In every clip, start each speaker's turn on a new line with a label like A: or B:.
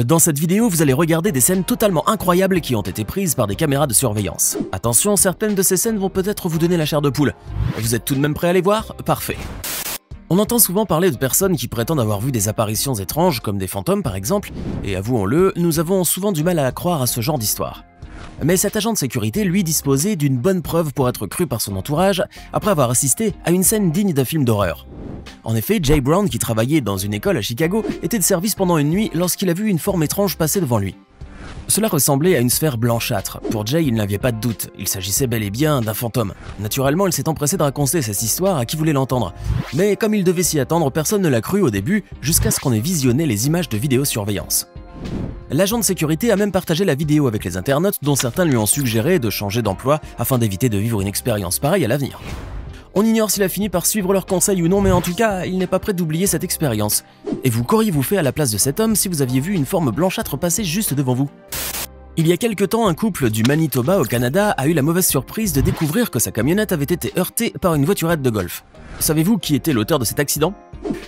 A: Dans cette vidéo, vous allez regarder des scènes totalement incroyables qui ont été prises par des caméras de surveillance. Attention, certaines de ces scènes vont peut-être vous donner la chair de poule. Vous êtes tout de même prêts à les voir? Parfait. On entend souvent parler de personnes qui prétendent avoir vu des apparitions étranges, comme des fantômes par exemple, et avouons-le, nous avons souvent du mal à croire à ce genre d'histoire. Mais cet agent de sécurité, lui, disposait d'une bonne preuve pour être cru par son entourage après avoir assisté à une scène digne d'un film d'horreur. En effet, Jay Brown, qui travaillait dans une école à Chicago, était de service pendant une nuit lorsqu'il a vu une forme étrange passer devant lui. Cela ressemblait à une sphère blanchâtre. Pour Jay, il n'avait pas de doute, il s'agissait bel et bien d'un fantôme. Naturellement, il s'est empressé de raconter cette histoire à qui voulait l'entendre. Mais comme il devait s'y attendre, personne ne l'a cru au début, jusqu'à ce qu'on ait visionné les images de vidéosurveillance. L'agent de sécurité a même partagé la vidéo avec les internautes, dont certains lui ont suggéré de changer d'emploi afin d'éviter de vivre une expérience pareille à l'avenir. On ignore s'il a fini par suivre leurs conseils ou non, mais en tout cas, il n'est pas prêt d'oublier cette expérience. Et vous, qu'auriez-vous fait à la place de cet homme si vous aviez vu une forme blanchâtre passer juste devant vous? Il y a quelque temps, un couple du Manitoba au Canada a eu la mauvaise surprise de découvrir que sa camionnette avait été heurtée par une voiturette de golf. Savez-vous qui était l'auteur de cet accident?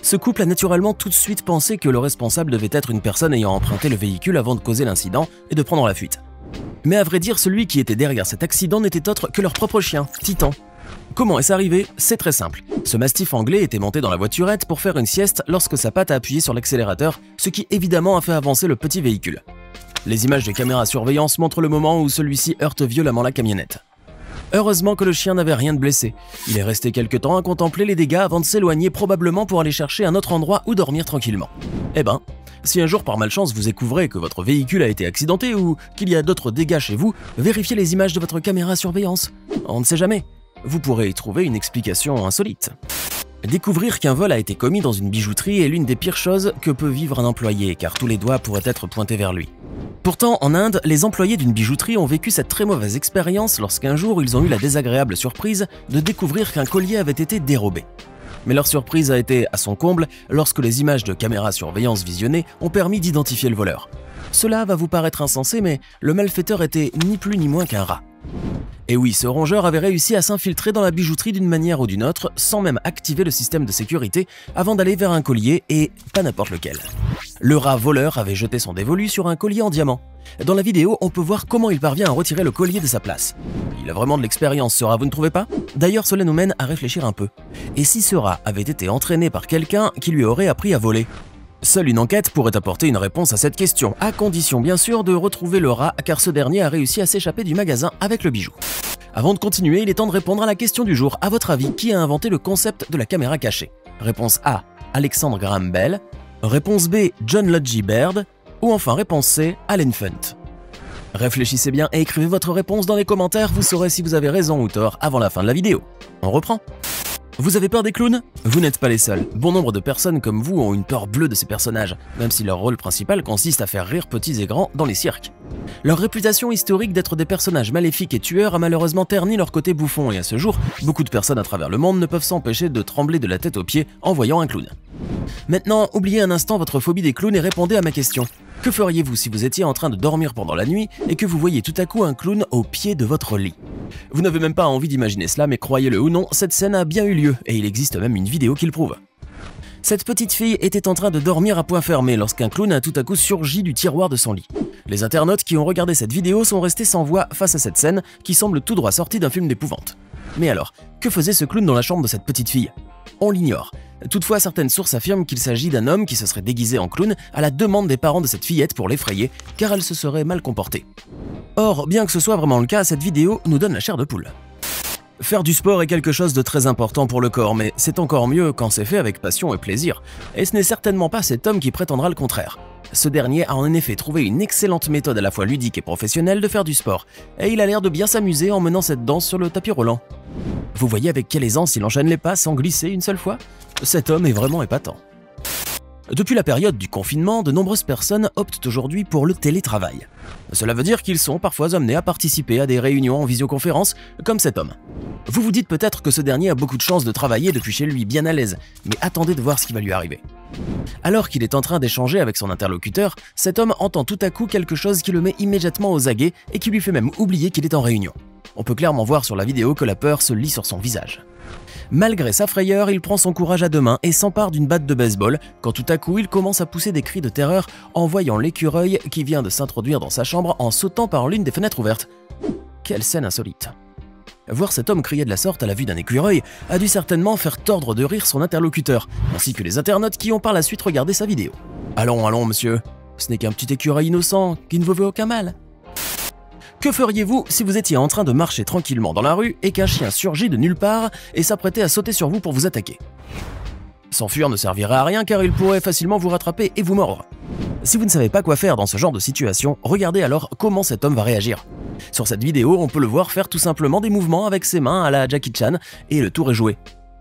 A: Ce couple a naturellement tout de suite pensé que le responsable devait être une personne ayant emprunté le véhicule avant de causer l'incident et de prendre la fuite. Mais à vrai dire, celui qui était derrière cet accident n'était autre que leur propre chien, Titan. Comment est-ce arrivé? C'est très simple. Ce mastif anglais était monté dans la voiturette pour faire une sieste lorsque sa patte a appuyé sur l'accélérateur, ce qui évidemment a fait avancer le petit véhicule. Les images de caméras surveillance montrent le moment où celui-ci heurte violemment la camionnette. Heureusement que le chien n'avait rien de blessé. Il est resté quelque temps à contempler les dégâts avant de s'éloigner, probablement pour aller chercher un autre endroit où dormir tranquillement. Eh ben, si un jour par malchance vous découvrez que votre véhicule a été accidenté ou qu'il y a d'autres dégâts chez vous, vérifiez les images de votre caméra surveillance. On ne sait jamais. Vous pourrez y trouver une explication insolite. Découvrir qu'un vol a été commis dans une bijouterie est l'une des pires choses que peut vivre un employé, car tous les doigts pourraient être pointés vers lui. Pourtant, en Inde, les employés d'une bijouterie ont vécu cette très mauvaise expérience lorsqu'un jour ils ont eu la désagréable surprise de découvrir qu'un collier avait été dérobé. Mais leur surprise a été à son comble lorsque les images de caméras surveillance visionnées ont permis d'identifier le voleur. Cela va vous paraître insensé, mais le malfaiteur était ni plus ni moins qu'un rat. Et oui, ce rongeur avait réussi à s'infiltrer dans la bijouterie d'une manière ou d'une autre, sans même activer le système de sécurité, avant d'aller vers un collier, et pas n'importe lequel. Le rat voleur avait jeté son dévolu sur un collier en diamant. Dans la vidéo, on peut voir comment il parvient à retirer le collier de sa place. Il a vraiment de l'expérience, ce rat, vous ne trouvez pas? D'ailleurs, cela nous mène à réfléchir un peu. Et si ce rat avait été entraîné par quelqu'un qui lui aurait appris à voler? Seule une enquête pourrait apporter une réponse à cette question, à condition bien sûr de retrouver le rat, car ce dernier a réussi à s'échapper du magasin avec le bijou. Avant de continuer, il est temps de répondre à la question du jour. À votre avis, qui a inventé le concept de la caméra cachée? Réponse A, Alexander Graham Bell. Réponse B, John Logie Baird. Ou enfin réponse C, Allen Funt. Réfléchissez bien et écrivez votre réponse dans les commentaires, vous saurez si vous avez raison ou tort avant la fin de la vidéo. On reprend. Vous avez peur des clowns? Vous n'êtes pas les seuls. Bon nombre de personnes comme vous ont une peur bleue de ces personnages, même si leur rôle principal consiste à faire rire petits et grands dans les cirques. Leur réputation historique d'être des personnages maléfiques et tueurs a malheureusement terni leur côté bouffon, et à ce jour, beaucoup de personnes à travers le monde ne peuvent s'empêcher de trembler de la tête aux pieds en voyant un clown. Maintenant, oubliez un instant votre phobie des clowns et répondez à ma question. Que feriez-vous si vous étiez en train de dormir pendant la nuit et que vous voyez tout à coup un clown au pied de votre lit? Vous n'avez même pas envie d'imaginer cela, mais croyez-le ou non, cette scène a bien eu lieu et il existe même une vidéo qui le prouve. Cette petite fille était en train de dormir à point fermé lorsqu'un clown a tout à coup surgi du tiroir de son lit. Les internautes qui ont regardé cette vidéo sont restés sans voix face à cette scène qui semble tout droit sortie d'un film d'épouvante. Mais alors, que faisait ce clown dans la chambre de cette petite fille? On l'ignore. Toutefois, certaines sources affirment qu'il s'agit d'un homme qui se serait déguisé en clown à la demande des parents de cette fillette pour l'effrayer, car elle se serait mal comportée. Or, bien que ce soit vraiment le cas, cette vidéo nous donne la chair de poule. Faire du sport est quelque chose de très important pour le corps, mais c'est encore mieux quand c'est fait avec passion et plaisir. Et ce n'est certainement pas cet homme qui prétendra le contraire. Ce dernier a en effet trouvé une excellente méthode à la fois ludique et professionnelle de faire du sport, et il a l'air de bien s'amuser en menant cette danse sur le tapis roulant. Vous voyez avec quelle aisance il enchaîne les pas sans glisser une seule fois? Cet homme est vraiment épatant. Depuis la période du confinement, de nombreuses personnes optent aujourd'hui pour le télétravail. Cela veut dire qu'ils sont parfois amenés à participer à des réunions en visioconférence, comme cet homme. Vous vous dites peut-être que ce dernier a beaucoup de chance de travailler depuis chez lui, bien à l'aise, mais attendez de voir ce qui va lui arriver. Alors qu'il est en train d'échanger avec son interlocuteur, cet homme entend tout à coup quelque chose qui le met immédiatement aux aguets et qui lui fait même oublier qu'il est en réunion. On peut clairement voir sur la vidéo que la peur se lit sur son visage. Malgré sa frayeur, il prend son courage à deux mains et s'empare d'une batte de baseball quand tout à coup il commence à pousser des cris de terreur en voyant l'écureuil qui vient de s'introduire dans sa chambre en sautant par l'une des fenêtres ouvertes. Quelle scène insolite! Voir cet homme crier de la sorte à la vue d'un écureuil a dû certainement faire tordre de rire son interlocuteur, ainsi que les internautes qui ont par la suite regardé sa vidéo. Allons, allons, monsieur, ce n'est qu'un petit écureuil innocent qui ne vous veut aucun mal. Que feriez-vous si vous étiez en train de marcher tranquillement dans la rue et qu'un chien surgit de nulle part et s'apprêtait à sauter sur vous pour vous attaquer? S'enfuir ne servirait à rien car il pourrait facilement vous rattraper et vous mordre. Si vous ne savez pas quoi faire dans ce genre de situation, regardez alors comment cet homme va réagir. Sur cette vidéo, on peut le voir faire tout simplement des mouvements avec ses mains à la Jackie Chan et le tour est joué.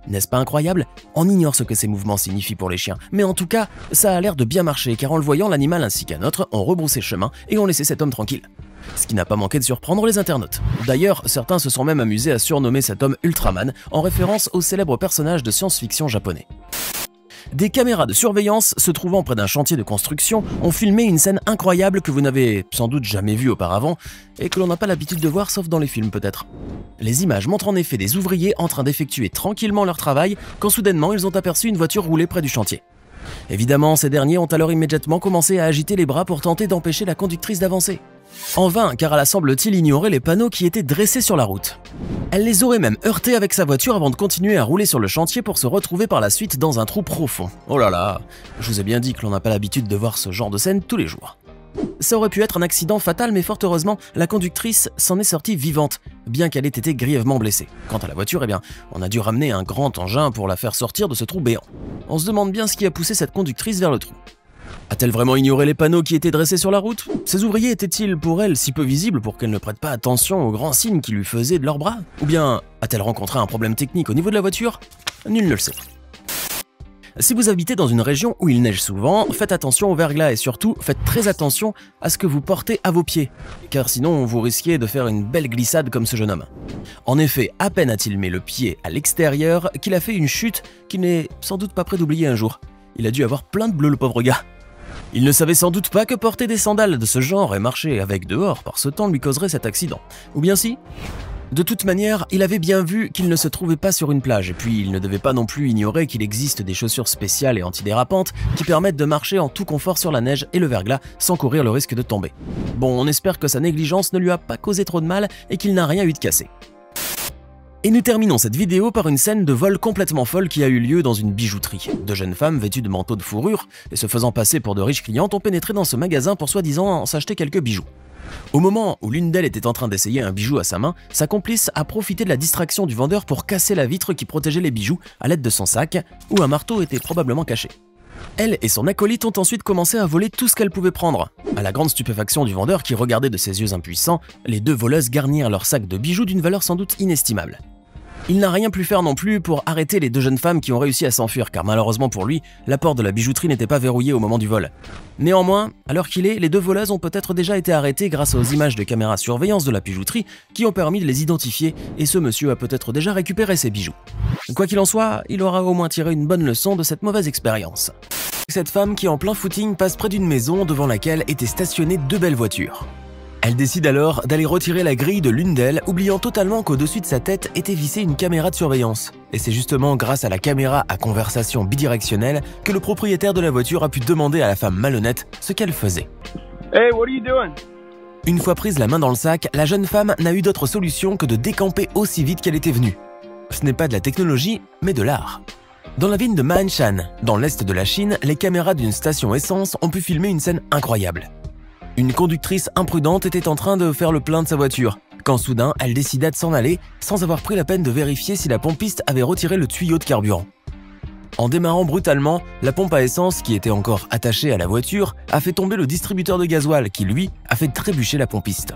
A: N'est-ce pas incroyable? On ignore ce que ces mouvements signifient pour les chiens, mais en tout cas, ça a l'air de bien marcher car en le voyant, l'animal ainsi qu'un autre ont rebroussé chemin et ont laissé cet homme tranquille. Ce qui n'a pas manqué de surprendre les internautes. D'ailleurs, certains se sont même amusés à surnommer cet homme Ultraman en référence au célèbre personnage de science-fiction japonais. Des caméras de surveillance se trouvant près d'un chantier de construction ont filmé une scène incroyable que vous n'avez sans doute jamais vue auparavant et que l'on n'a pas l'habitude de voir sauf dans les films peut-être. Les images montrent en effet des ouvriers en train d'effectuer tranquillement leur travail quand soudainement ils ont aperçu une voiture rouler près du chantier. Évidemment, ces derniers ont alors immédiatement commencé à agiter les bras pour tenter d'empêcher la conductrice d'avancer. En vain, car elle a semble-t-il ignoré les panneaux qui étaient dressés sur la route. Elle les aurait même heurtés avec sa voiture avant de continuer à rouler sur le chantier pour se retrouver par la suite dans un trou profond. Oh là là, je vous ai bien dit que l'on n'a pas l'habitude de voir ce genre de scène tous les jours. Ça aurait pu être un accident fatal, mais fort heureusement, la conductrice s'en est sortie vivante, bien qu'elle ait été grièvement blessée. Quant à la voiture, eh bien, on a dû ramener un grand engin pour la faire sortir de ce trou béant. On se demande bien ce qui a poussé cette conductrice vers le trou. A-t-elle vraiment ignoré les panneaux qui étaient dressés sur la route? Ces ouvriers étaient-ils pour elle si peu visibles pour qu'elle ne prête pas attention aux grands signes qui lui faisaient de leurs bras? Ou bien a-t-elle rencontré un problème technique au niveau de la voiture? Nul ne le sait. Si vous habitez dans une région où il neige souvent, faites attention au verglas et surtout faites très attention à ce que vous portez à vos pieds, car sinon vous risquez de faire une belle glissade comme ce jeune homme. En effet, à peine a-t-il mis le pied à l'extérieur qu'il a fait une chute qu'il n'est sans doute pas prêt d'oublier un jour. Il a dû avoir plein de bleus le pauvre gars. Il ne savait sans doute pas que porter des sandales de ce genre et marcher avec dehors par ce temps lui causerait cet accident. Ou bien si? De toute manière, il avait bien vu qu'il ne se trouvait pas sur une plage et puis il ne devait pas non plus ignorer qu'il existe des chaussures spéciales et antidérapantes qui permettent de marcher en tout confort sur la neige et le verglas sans courir le risque de tomber. Bon, on espère que sa négligence ne lui a pas causé trop de mal et qu'il n'a rien eu de cassé. Et nous terminons cette vidéo par une scène de vol complètement folle qui a eu lieu dans une bijouterie. Deux jeunes femmes vêtues de manteaux de fourrure et se faisant passer pour de riches clientes ont pénétré dans ce magasin pour soi-disant s'acheter quelques bijoux. Au moment où l'une d'elles était en train d'essayer un bijou à sa main, sa complice a profité de la distraction du vendeur pour casser la vitre qui protégeait les bijoux à l'aide de son sac, où un marteau était probablement caché. Elle et son acolyte ont ensuite commencé à voler tout ce qu'elle pouvait prendre. À la grande stupéfaction du vendeur qui regardait de ses yeux impuissants, les deux voleuses garnirent leur sac de bijoux d'une valeur sans doute inestimable. Il n'a rien pu faire non plus pour arrêter les deux jeunes femmes qui ont réussi à s'enfuir car malheureusement pour lui, la porte de la bijouterie n'était pas verrouillée au moment du vol. Néanmoins, à l'heure qu'il est, les deux voleuses ont peut-être déjà été arrêtées grâce aux images de caméras surveillance de la bijouterie qui ont permis de les identifier et ce monsieur a peut-être déjà récupéré ses bijoux. Quoi qu'il en soit, il aura au moins tiré une bonne leçon de cette mauvaise expérience. Cette femme qui en plein footing passe près d'une maison devant laquelle étaient stationnées deux belles voitures. Elle décide alors d'aller retirer la grille de l'une d'elles, oubliant totalement qu'au-dessus de sa tête était vissée une caméra de surveillance. Et c'est justement grâce à la caméra à conversation bidirectionnelle que le propriétaire de la voiture a pu demander à la femme malhonnête ce qu'elle faisait.
B: Hey, what are you doing?
A: Une fois prise la main dans le sac, la jeune femme n'a eu d'autre solution que de décamper aussi vite qu'elle était venue. Ce n'est pas de la technologie, mais de l'art. Dans la ville de Ma'anshan, dans l'est de la Chine, les caméras d'une station essence ont pu filmer une scène incroyable. Une conductrice imprudente était en train de faire le plein de sa voiture, quand soudain elle décida de s'en aller sans avoir pris la peine de vérifier si la pompiste avait retiré le tuyau de carburant. En démarrant brutalement, la pompe à essence qui était encore attachée à la voiture a fait tomber le distributeur de gasoil qui lui a fait trébucher la pompiste.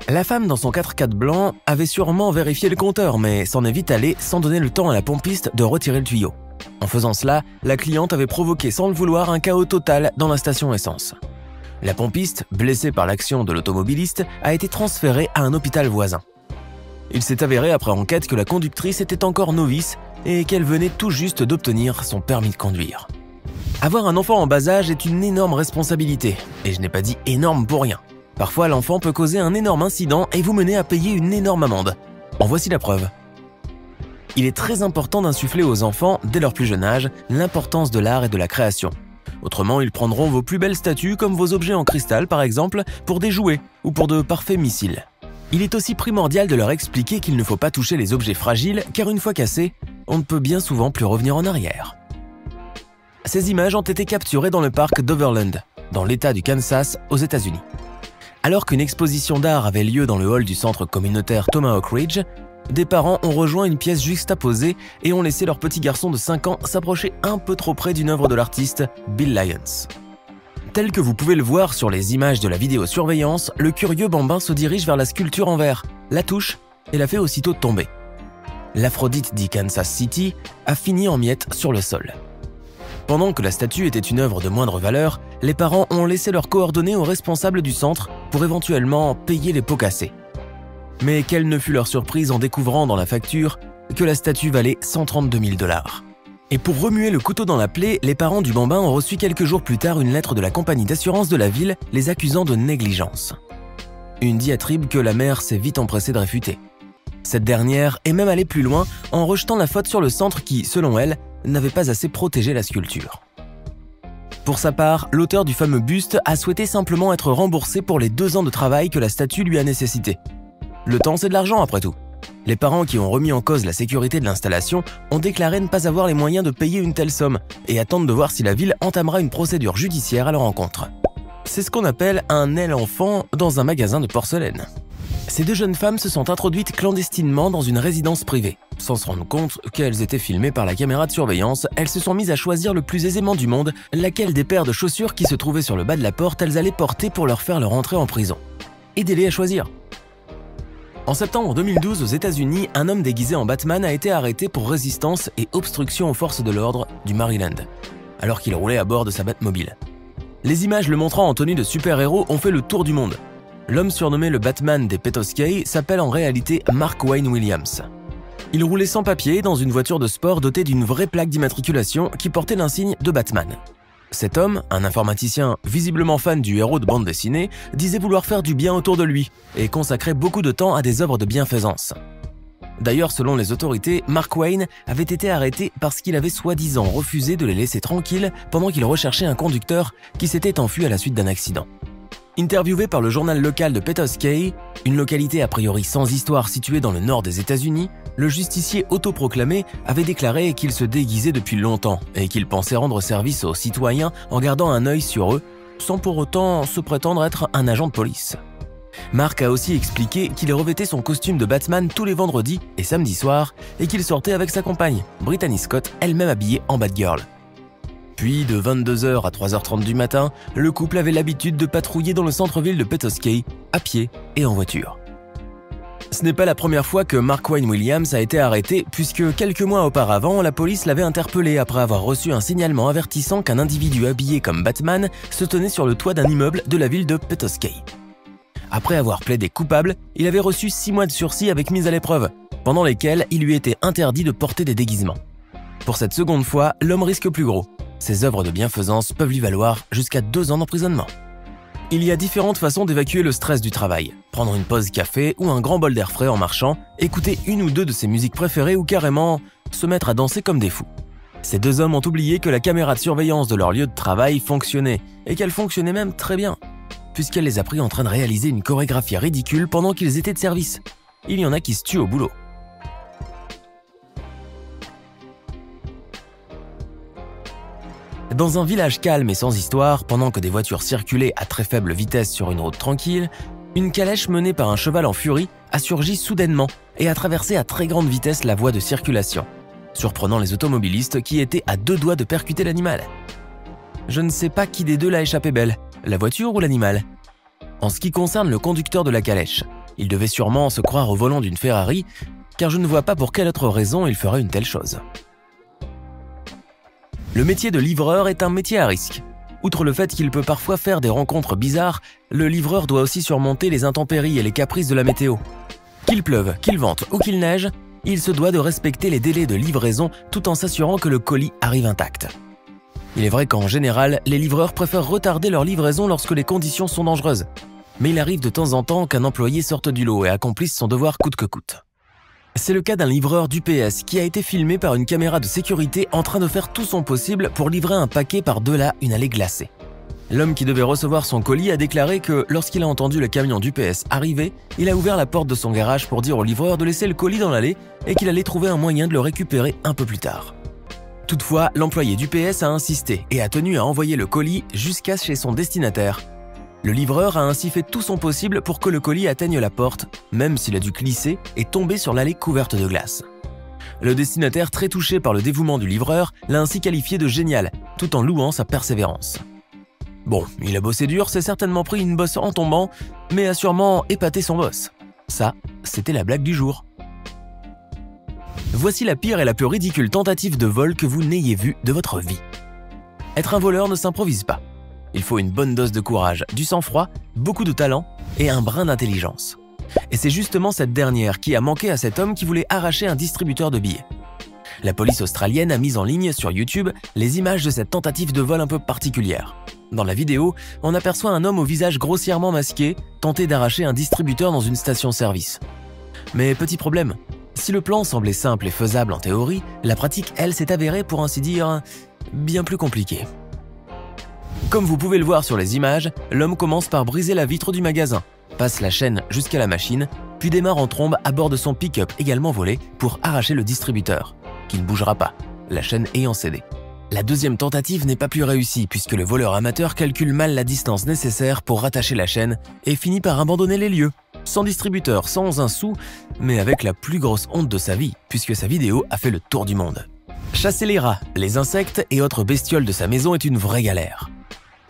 A: La femme dans son 4x4 blanc avait sûrement vérifié le compteur mais s'en est vite allée sans donner le temps à la pompiste de retirer le tuyau. En faisant cela, la cliente avait provoqué sans le vouloir un chaos total dans la station essence. La pompiste, blessée par l'action de l'automobiliste, a été transférée à un hôpital voisin. Il s'est avéré après enquête que la conductrice était encore novice et qu'elle venait tout juste d'obtenir son permis de conduire. Avoir un enfant en bas âge est une énorme responsabilité, et je n'ai pas dit énorme pour rien. Parfois, l'enfant peut causer un énorme incident et vous mener à payer une énorme amende. En voici la preuve. Il est très important d'insuffler aux enfants, dès leur plus jeune âge, l'importance de l'art et de la création. Autrement, ils prendront vos plus belles statues, comme vos objets en cristal par exemple, pour des jouets ou pour de parfaits missiles. Il est aussi primordial de leur expliquer qu'il ne faut pas toucher les objets fragiles, car une fois cassés, on ne peut bien souvent plus revenir en arrière. Ces images ont été capturées dans le parc d'Overland, dans l'État du Kansas, aux États-Unis. Alors qu'une exposition d'art avait lieu dans le hall du centre communautaire Tomahawk Ridge, des parents ont rejoint une pièce juxtaposée et ont laissé leur petit garçon de 5 ans s'approcher un peu trop près d'une œuvre de l'artiste Bill Lyons. Tel que vous pouvez le voir sur les images de la vidéosurveillance, le curieux bambin se dirige vers la sculpture en verre, la touche et la fait aussitôt tomber. L'Aphrodite dit Kansas City a fini en miettes sur le sol. Pendant que la statue était une œuvre de moindre valeur, les parents ont laissé leurs coordonnées aux responsables du centre pour éventuellement payer les pots cassés. Mais quelle ne fut leur surprise en découvrant dans la facture que la statue valait 132 000 $. Et pour remuer le couteau dans la plaie, les parents du bambin ont reçu quelques jours plus tard une lettre de la compagnie d'assurance de la ville les accusant de négligence. Une diatribe que la mère s'est vite empressée de réfuter. Cette dernière est même allée plus loin en rejetant la faute sur le centre qui, selon elle, n'avait pas assez protégé la sculpture. Pour sa part, l'auteur du fameux buste a souhaité simplement être remboursé pour les 2 ans de travail que la statue lui a nécessité. Le temps, c'est de l'argent après tout. Les parents qui ont remis en cause la sécurité de l'installation ont déclaré ne pas avoir les moyens de payer une telle somme et attendent de voir si la ville entamera une procédure judiciaire à leur encontre. C'est ce qu'on appelle un aile-enfant dans un magasin de porcelaine. Ces 2 jeunes femmes se sont introduites clandestinement dans une résidence privée. Sans se rendre compte qu'elles étaient filmées par la caméra de surveillance, elles se sont mises à choisir le plus aisément du monde laquelle des paires de chaussures qui se trouvaient sur le bas de la porte elles allaient porter pour leur faire leur entrée en prison. Aidez-les à choisir. En septembre 2012, aux États-Unis, un homme déguisé en Batman a été arrêté pour résistance et obstruction aux forces de l'ordre du Maryland, alors qu'il roulait à bord de sa Batmobile. Les images le montrant en tenue de super-héros ont fait le tour du monde. L'homme surnommé le Batman des Petoskey s'appelle en réalité Mark Wayne Williams. Il roulait sans papier dans une voiture de sport dotée d'une vraie plaque d'immatriculation qui portait l'insigne de Batman. Cet homme, un informaticien visiblement fan du héros de bande dessinée, disait vouloir faire du bien autour de lui et consacrait beaucoup de temps à des œuvres de bienfaisance. D'ailleurs, selon les autorités, Mark Wayne avait été arrêté parce qu'il avait soi-disant refusé de les laisser tranquilles pendant qu'il recherchait un conducteur qui s'était enfui à la suite d'un accident. Interviewé par le journal local de Petoskey, une localité a priori sans histoire située dans le nord des États-Unis, le justicier autoproclamé avait déclaré qu'il se déguisait depuis longtemps et qu'il pensait rendre service aux citoyens en gardant un œil sur eux, sans pour autant se prétendre être un agent de police. Mark a aussi expliqué qu'il revêtait son costume de Batman tous les vendredis et samedis soirs et qu'il sortait avec sa compagne, Brittany Scott, elle-même habillée en Batgirl. Puis, de 22h à 3h30 du matin, le couple avait l'habitude de patrouiller dans le centre-ville de Petoskey, à pied et en voiture. Ce n'est pas la première fois que Mark Wayne Williams a été arrêté, puisque quelques mois auparavant, la police l'avait interpellé après avoir reçu un signalement avertissant qu'un individu habillé comme Batman se tenait sur le toit d'un immeuble de la ville de Petoskey. Après avoir plaidé coupable, il avait reçu 6 mois de sursis avec mise à l'épreuve, pendant lesquels il lui était interdit de porter des déguisements. Pour cette seconde fois, l'homme risque plus gros. Ses œuvres de bienfaisance peuvent lui valoir jusqu'à 2 ans d'emprisonnement. Il y a différentes façons d'évacuer le stress du travail. Prendre une pause café ou un grand bol d'air frais en marchant, écouter 1 ou 2 de ses musiques préférées ou carrément se mettre à danser comme des fous. Ces 2 hommes ont oublié que la caméra de surveillance de leur lieu de travail fonctionnait, et qu'elle fonctionnait même très bien, puisqu'elle les a pris en train de réaliser une chorégraphie ridicule pendant qu'ils étaient de service. Il y en a qui se tuent au boulot. Dans un village calme et sans histoire, pendant que des voitures circulaient à très faible vitesse sur une route tranquille, une calèche menée par un cheval en furie a surgi soudainement et a traversé à très grande vitesse la voie de circulation, surprenant les automobilistes qui étaient à 2 doigts de percuter l'animal. Je ne sais pas qui des 2 l'a échappé belle, la voiture ou l'animal. En ce qui concerne le conducteur de la calèche, il devait sûrement se croire au volant d'une Ferrari, car je ne vois pas pour quelle autre raison il ferait une telle chose. Le métier de livreur est un métier à risque. Outre le fait qu'il peut parfois faire des rencontres bizarres, le livreur doit aussi surmonter les intempéries et les caprices de la météo. Qu'il pleuve, qu'il vente ou qu'il neige, il se doit de respecter les délais de livraison tout en s'assurant que le colis arrive intact. Il est vrai qu'en général, les livreurs préfèrent retarder leur livraison lorsque les conditions sont dangereuses. Mais il arrive de temps en temps qu'un employé sorte du lot et accomplisse son devoir coûte que coûte. C'est le cas d'un livreur d'UPS qui a été filmé par une caméra de sécurité en train de faire tout son possible pour livrer un paquet par-delà une allée glacée. L'homme qui devait recevoir son colis a déclaré que lorsqu'il a entendu le camion d'UPS arriver, il a ouvert la porte de son garage pour dire au livreur de laisser le colis dans l'allée et qu'il allait trouver un moyen de le récupérer un peu plus tard. Toutefois, l'employé d'UPS a insisté et a tenu à envoyer le colis jusqu'à chez son destinataire. Le livreur a ainsi fait tout son possible pour que le colis atteigne la porte, même s'il a dû glisser et tomber sur l'allée couverte de glace. Le destinataire, très touché par le dévouement du livreur, l'a ainsi qualifié de génial, tout en louant sa persévérance. Bon, il a bossé dur, s'est certainement pris une bosse en tombant, mais a sûrement épaté son boss. Ça, c'était la blague du jour. Voici la pire et la plus ridicule tentative de vol que vous n'ayez vue de votre vie. Être un voleur ne s'improvise pas. Il faut une bonne dose de courage, du sang-froid, beaucoup de talent et un brin d'intelligence. Et c'est justement cette dernière qui a manqué à cet homme qui voulait arracher un distributeur de billets. La police australienne a mis en ligne sur YouTube les images de cette tentative de vol un peu particulière. Dans la vidéo, on aperçoit un homme au visage grossièrement masqué tenter d'arracher un distributeur dans une station-service. Mais petit problème, si le plan semblait simple et faisable en théorie, la pratique, elle, s'est avérée, pour ainsi dire, bien plus compliquée. Comme vous pouvez le voir sur les images, l'homme commence par briser la vitre du magasin, passe la chaîne jusqu'à la machine, puis démarre en trombe à bord de son pick-up également volé pour arracher le distributeur, qui ne bougera pas, la chaîne ayant cédé. La deuxième tentative n'est pas plus réussie puisque le voleur amateur calcule mal la distance nécessaire pour rattacher la chaîne et finit par abandonner les lieux, sans distributeur, sans un sou, mais avec la plus grosse honte de sa vie puisque sa vidéo a fait le tour du monde. Chasser les rats, les insectes et autres bestioles de sa maison est une vraie galère.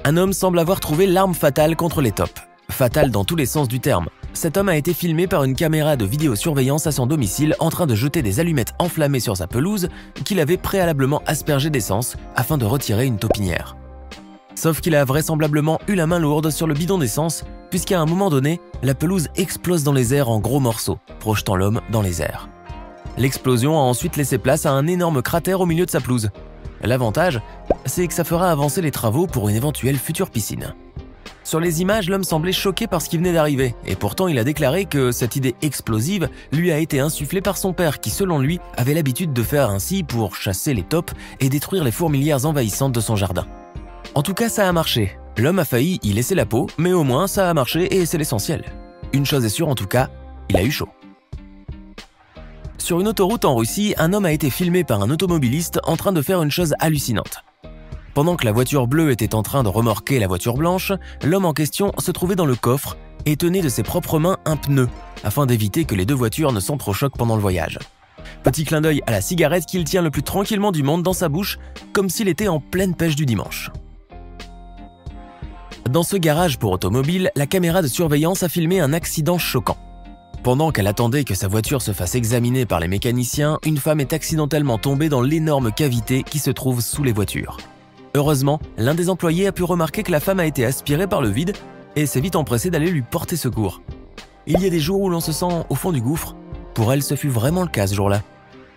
A: Un homme semble avoir trouvé l'arme fatale contre les tops. Fatale dans tous les sens du terme. Cet homme a été filmé par une caméra de vidéosurveillance à son domicile en train de jeter des allumettes enflammées sur sa pelouse qu'il avait préalablement aspergée d'essence afin de retirer une taupinière. Sauf qu'il a vraisemblablement eu la main lourde sur le bidon d'essence puisqu'à un moment donné, la pelouse explose dans les airs en gros morceaux, projetant l'homme dans les airs. L'explosion a ensuite laissé place à un énorme cratère au milieu de sa pelouse. L'avantage, c'est que ça fera avancer les travaux pour une éventuelle future piscine. Sur les images, l'homme semblait choqué par ce qui venait d'arriver, et pourtant il a déclaré que cette idée explosive lui a été insufflée par son père qui, selon lui, avait l'habitude de faire ainsi pour chasser les taupes et détruire les fourmilières envahissantes de son jardin. En tout cas, ça a marché. L'homme a failli y laisser la peau, mais au moins ça a marché et c'est l'essentiel. Une chose est sûre en tout cas, il a eu chaud. Sur une autoroute en Russie, un homme a été filmé par un automobiliste en train de faire une chose hallucinante. Pendant que la voiture bleue était en train de remorquer la voiture blanche, l'homme en question se trouvait dans le coffre et tenait de ses propres mains un pneu, afin d'éviter que les deux voitures ne s'entrechoquent pendant le voyage. Petit clin d'œil à la cigarette qu'il tient le plus tranquillement du monde dans sa bouche, comme s'il était en pleine pêche du dimanche. Dans ce garage pour automobile, la caméra de surveillance a filmé un accident choquant. Pendant qu'elle attendait que sa voiture se fasse examiner par les mécaniciens, une femme est accidentellement tombée dans l'énorme cavité qui se trouve sous les voitures. Heureusement, l'un des employés a pu remarquer que la femme a été aspirée par le vide et s'est vite empressé d'aller lui porter secours. Il y a des jours où l'on se sent au fond du gouffre. Pour elle, ce fut vraiment le cas ce jour-là.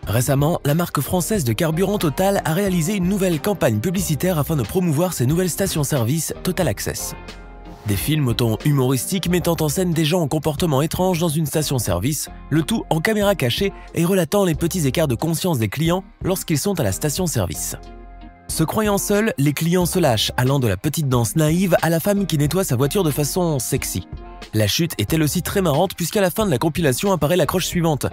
A: Récemment, la marque française de carburant Total a réalisé une nouvelle campagne publicitaire afin de promouvoir ses nouvelles stations-service Total Access. Des films autant humoristiques mettant en scène des gens en comportement étrange dans une station-service, le tout en caméra cachée et relatant les petits écarts de conscience des clients lorsqu'ils sont à la station-service. Se croyant seuls, les clients se lâchent, allant de la petite danse naïve à la femme qui nettoie sa voiture de façon sexy. La chute est elle aussi très marrante puisqu'à la fin de la compilation apparaît l'accroche suivante.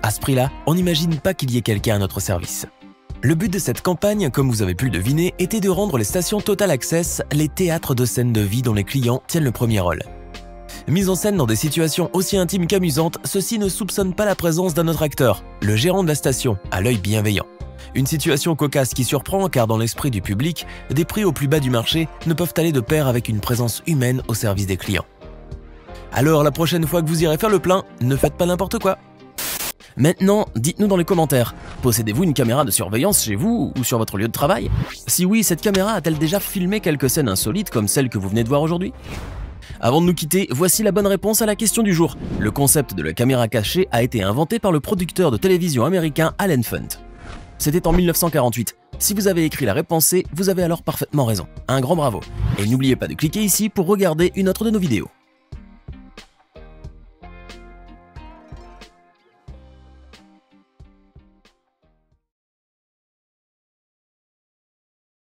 A: À ce prix-là, on n'imagine pas qu'il y ait quelqu'un à notre service. Le but de cette campagne, comme vous avez pu le deviner, était de rendre les stations Total Access les théâtres de scènes de vie dont les clients tiennent le premier rôle. Mis en scène dans des situations aussi intimes qu'amusantes, ceux-ci ne soupçonnent pas la présence d'un autre acteur, le gérant de la station, à l'œil bienveillant. Une situation cocasse qui surprend car dans l'esprit du public, des prix au plus bas du marché ne peuvent aller de pair avec une présence humaine au service des clients. Alors la prochaine fois que vous irez faire le plein, ne faites pas n'importe quoi. Maintenant, dites-nous dans les commentaires, possédez-vous une caméra de surveillance chez vous ou sur votre lieu de travail? Si oui, cette caméra a-t-elle déjà filmé quelques scènes insolites comme celle que vous venez de voir aujourd'hui? Avant de nous quitter, voici la bonne réponse à la question du jour. Le concept de la caméra cachée a été inventé par le producteur de télévision américain Alan Funt. C'était en 1948. Si vous avez écrit la réponse C, vous avez alors parfaitement raison. Un grand bravo. Et n'oubliez pas de cliquer ici pour regarder une autre de nos vidéos.